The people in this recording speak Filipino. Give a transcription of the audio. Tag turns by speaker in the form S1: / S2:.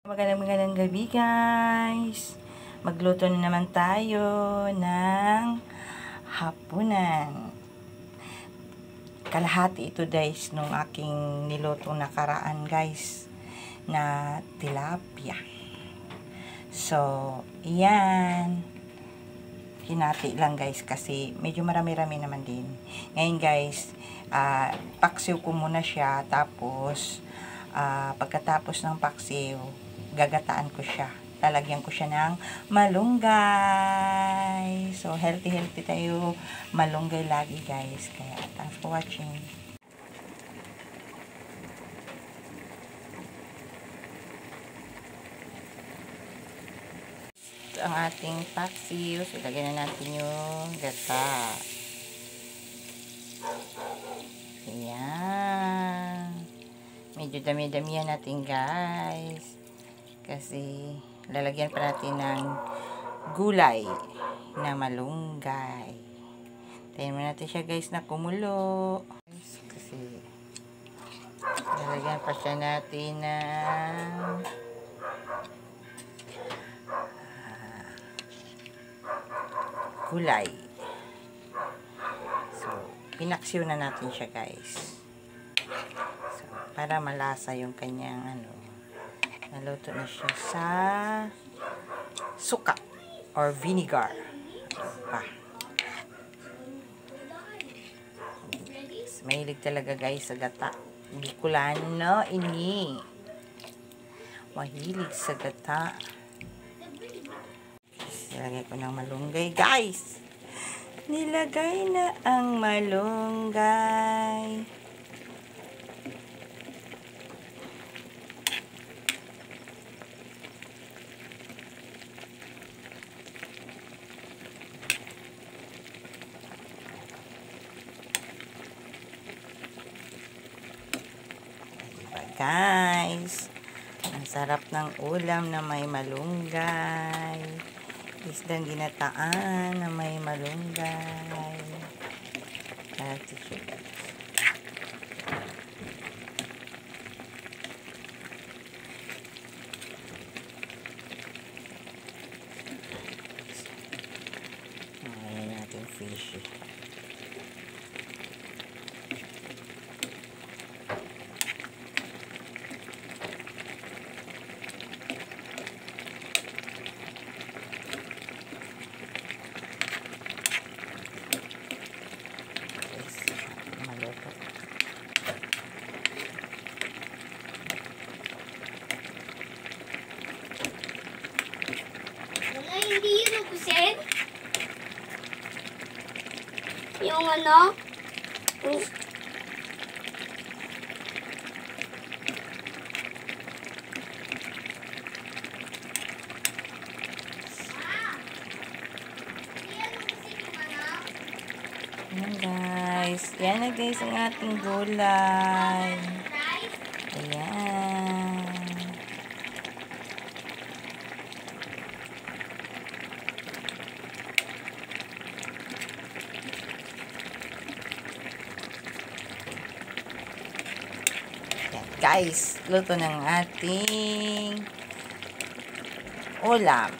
S1: Magandang gabi guys. Magluto na naman tayo ng hapunan. Kalahati ito guys nung aking nilutong nakaraan guys na tilapia. So, yan. Hinati lang guys kasi medyo marami-rami naman din. Ngayon guys, paksiw ko muna siya tapos pagkatapos ng paksiw, gagataan ko siya. Lalagyan ko siya ng malunggay. So, healthy tayo. Malunggay lagi, guys. Kaya, thanks for watching. Ito ang ating paksiw. So, lagyan na natin yung gata. Ayan. Medyo dami-damihan natin, guys. Kasi, lalagyan pa natin ng gulay na malunggay. Tayin mo natin siya guys na kumulo. Kasi, lalagyan pa siya natin ng gulay. So, pinaksiw na natin siya guys. So, para malasa yung kanyang naluto na siya sa suka or vinegar. Pa. Mahilig talaga guys sa gata. Bicolano ini. Mahilig sa gata. Nilagay ko ng malunggay guys. Nilagay na ang malunggay. Guys, ang sarap ng ulam na may malunggay. Isdang ginataan na may malunggay. That's it, guys. Ayan natin fish.
S2: Hindi yun ubusin? Yung ano?
S1: Ayan guys. Yan na guys ang ating gulay. Ayan. Guys, luto ng ating ulam.